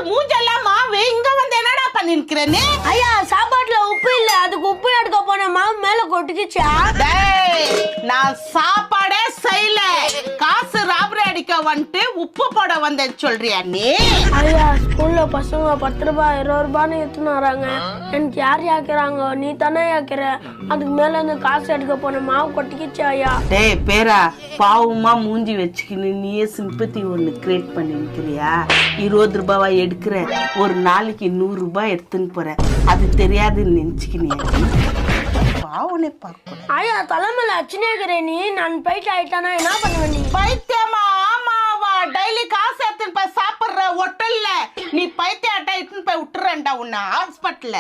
மூஞ்செல்லாம் மாவு இங்க வந்து என்னடா பண்ணிருக்கிறேன்னு? ஐயா சாப்பாட்டுல உப்பு இல்ல, அதுக்கு உப்பு எடுக்க போன மாவு மேல கொட்டிக்கிச்சா? டேய், நான் சாப்பாடே செய்யல, காசு ராபரி அடிக்க வந்துட்டு உப்பு போட வந்தேன்னு சொல்றியா நீ? ஐயா ஸ்கூல்ல பசங்க 10 ரூபாய் 20 ரூபான்னு எடுத்துன்னு வராங்க. எனக்கு யார் யாக்கிறாங்க? நீ தானே யாக்கிற. அதுக்கு மேல இருந்து காசு எடுக்க போன மாவு கொட்டிக்கிச்சு ஐயா. டேய் பேரா, பாவமா மூஞ்சி வச்சுக்கின்னு நீயே சிம்பத்தி ஒண்ணு கிரியேட் பண்ணிருக்கிறியா? 20 ரூபாவா எடுக்கிற, ஒரு நாளைக்கு 100 ரூபாய் எடுத்துன்னு போற, அது தெரியாதுன்னு நினைச்சுக்கினியா? பாவனே பார்க்க ஐயா தலைமையில அச்சுனேக்கிற நீ. நான் போயிட்டு ஆயிட்டானா என்ன பண்ணுவ நீ? பைத்தியமா? ஆமாவா? டெய்லி காசு எடுத்துன்னு போய் சாப்பிடுற ஹோட்டல்ல நீ பைத்தியாட்டா எடுத்துன்னு போய் விட்டுறேன்டா உன்னை ஹாஸ்பிட்டல்ல.